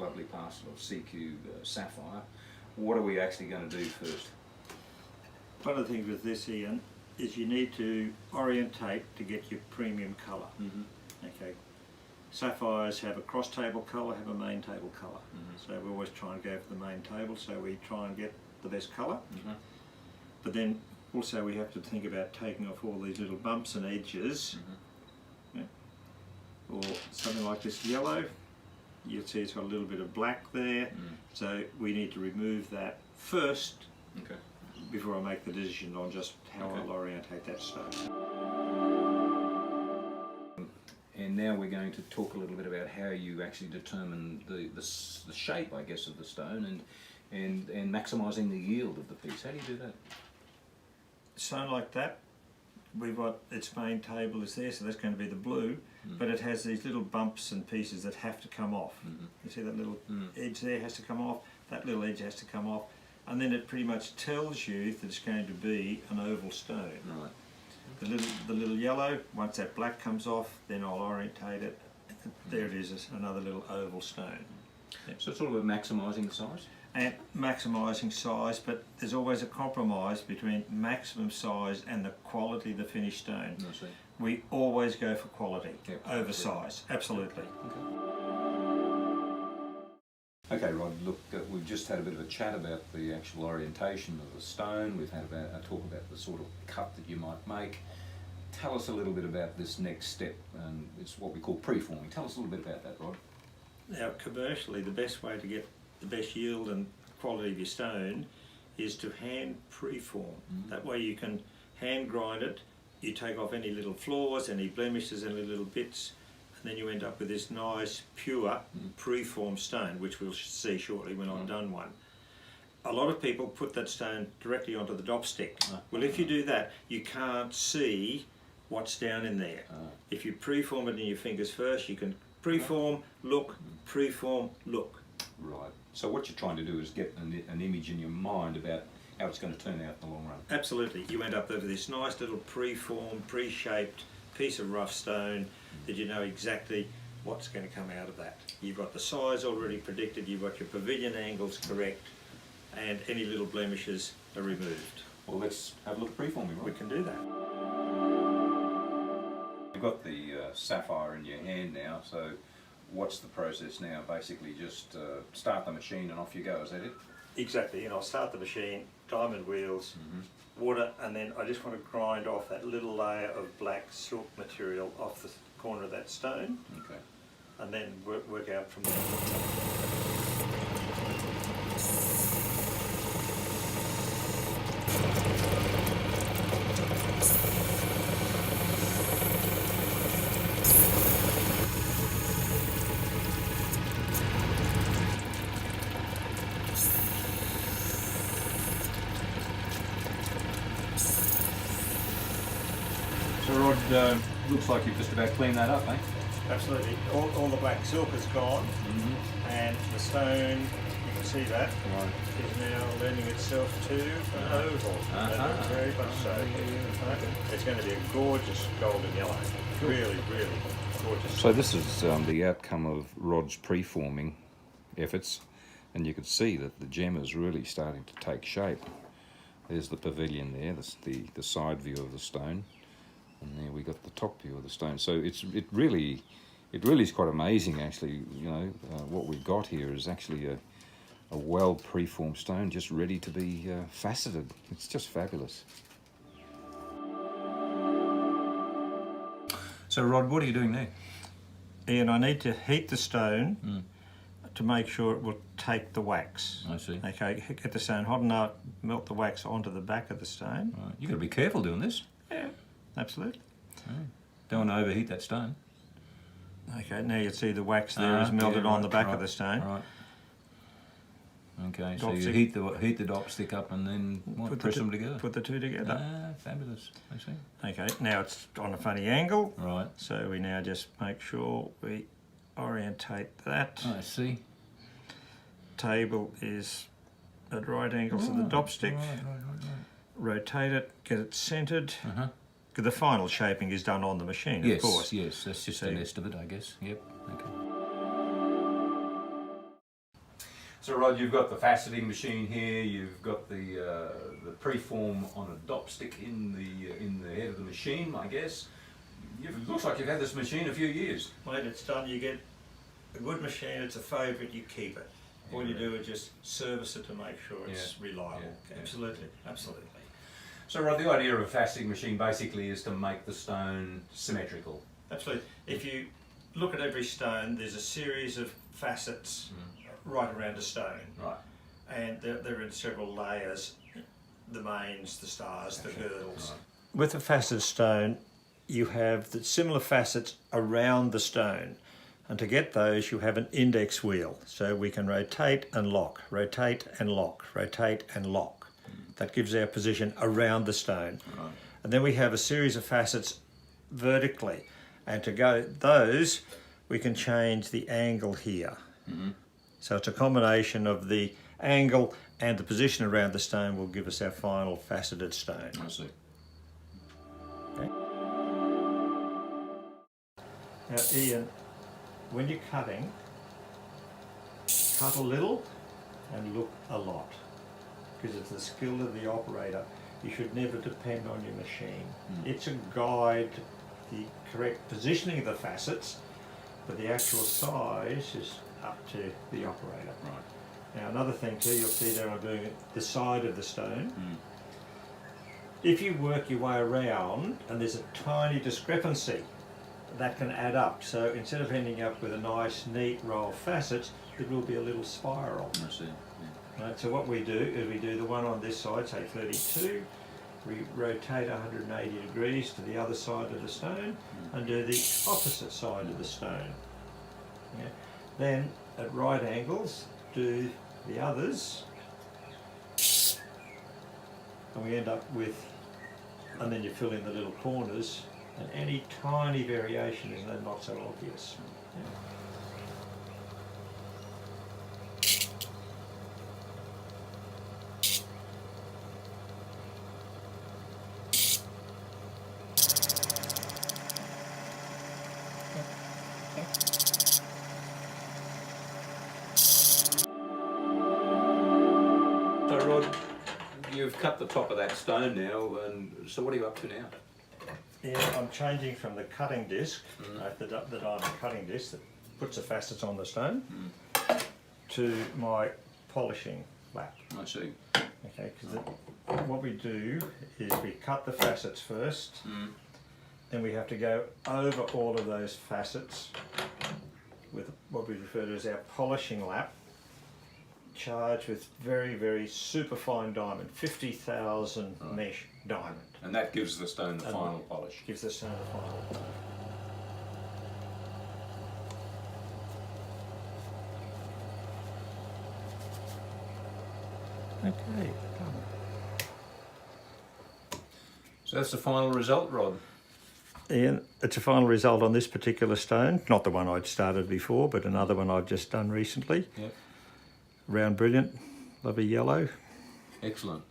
lovely parcel of CQ Sapphire. What are we actually going to do first? One of the things with this, Ian, is you need to orientate to get your premium colour. Okay. Sapphires have a cross table colour, have a main table colour. So we always try and go for the main table, so we try and get the best colour. But then also we have to think about taking off all these little bumps and edges. Or something like this yellow, you'll see it's got a little bit of black there, so we need to remove that first before I make the decision on just how I'll orientate that stone. And now we're going to talk a little bit about how you actually determine the shape, I guess, of the stone and maximising the yield of the piece. How do you do that? Stone like that, we've got its main table is there, so that's going to be the blue, but it has these little bumps and pieces that have to come off. You see that little edge there has to come off, that little edge has to come off, and then it pretty much tells you that it's going to be an oval stone. Right. The little yellow, once that black comes off, then I'll orientate it. There it is, it's another little oval stone. So it's all about maximising the size? And maximising size, but there's always a compromise between maximum size and the quality of the finished stone. I see. We always go for quality over size, absolutely. Okay, Rod, look, we've just had a bit of a chat about the actual orientation of the stone. We've had a talk about the sort of cut that you might make. Tell us a little bit about this next step, and it's what we call preforming. Tell us a little bit about that, Rod. Now, commercially, the best way to get the best yield and quality of your stone is to hand preform. That way you can hand grind it, you take off any little flaws, any blemishes, any little bits, and then you end up with this nice, pure, preformed stone, which we'll see shortly when I've done one. A lot of people put that stone directly onto the dop stick. Well, if you do that, you can't see what's down in there. If you preform it in your fingers first, you can preform, look, preform, look. Right. So what you're trying to do is get an image in your mind about how it's going to turn out in the long run. Absolutely. You end up with this nice little pre-formed, pre-shaped piece of rough stone that you know exactly what's going to come out of that. You've got the size already predicted, you've got your pavilion angles correct, and any little blemishes are removed. Well, let's have a look at preforming, right? We can do that. You've got the sapphire in your hand now, so what's the process now? Basically just start the machine and off you go, is that it? Exactly, and I'll start the machine, diamond wheels, water, and then I just want to grind off that little layer of black silk material off the corner of that stone. Okay. And then work out from there. So Rod, looks like you've just about cleaned that up, eh? Absolutely. All the black silk is gone, and the stone, you can see that, is now lending itself to an oval. Very much so. It's going to be a gorgeous golden yellow. Really, really gorgeous. So this is the outcome of Rod's preforming efforts, and you can see that the gem is really starting to take shape. There's the pavilion there, the side view of the stone. And there we got the top view of the stone. So it really is quite amazing, actually. You know, what we've got here is actually a well preformed stone, just ready to be faceted. It's just fabulous. So Rod, what are you doing there? Ian, I need to heat the stone to make sure it will take the wax. I see. Okay, get the stone hot enough, melt the wax onto the back of the stone. Right. You've got to be careful doing this. Yeah. Absolutely. Don't want to overheat that stone. Okay, now you see the wax there is melted on the back of the stone. Right. Okay, so Dop you stick. heat the dop stick up and then press them together. Put the two together. Fabulous. I see. Okay, now it's on a funny angle. Right. So we now just make sure we orientate that. I see. Table is at right angles to the dop stick. Right. Rotate it, get it centered. The final shaping is done on the machine, of course. Yes, that's just an estimate, I guess. Yep. Okay. So Rod, you've got the faceting machine here. You've got the preform on a dop stick in the head of the machine, I guess. It looks like you've had this machine a few years. When it's done, you get a good machine. It's a favourite. You keep it. All you do is just service it to make sure it's reliable. Yeah. Absolutely, absolutely. So Rod, the idea of a faceting machine basically is to make the stone symmetrical. Absolutely. If you look at every stone, there's a series of facets right around a stone. Right. And they're in several layers. The mains, the stars, the girdles. Right. With a faceted stone, you have the similar facets around the stone. And to get those, you have an index wheel. So we can rotate and lock, rotate and lock, rotate and lock. That gives our position around the stone. Right. And then we have a series of facets vertically. And to go those, we can change the angle here. So it's a combination of the angle and the position around the stone will give us our final faceted stone. I see. Okay. Now Ian, when you're cutting, cut a little and look a lot, because it's the skill of the operator. You should never depend on your machine. It's a guide to the correct positioning of the facets, but the actual size is up to the operator. Right. Now another thing too, you'll see there I'm doing it the side of the stone. If you work your way around and there's a tiny discrepancy, that can add up. So instead of ending up with a nice neat row of facets, it will be a little spiral. I see. Yeah. Right, so what we do is we do the one on this side, say 32, we rotate 180 degrees to the other side of the stone and do the opposite side of the stone. Yeah. Then at right angles, do the others, and we end up with, and then you fill in the little corners, and any tiny variation is then not so obvious. Yeah. So Rod, you've cut the top of that stone now, and so what are you up to now? Yeah, I'm changing from the cutting disc, the diamond cutting disc that puts the facets on the stone, to my polishing lap. I see. Okay, because what we do is we cut the facets first, then we have to go over all of those facets with what we refer to as our polishing lap, charged with very, very super fine diamond, 50,000 mesh diamond. And that gives the stone the final polish. Gives the stone a final polish. Okay, done. So that's the final result, Rod. Ian, it's a final result on this particular stone, not the one I'd started before, but another one I've just done recently. Yep. Round brilliant, lovely yellow. Excellent.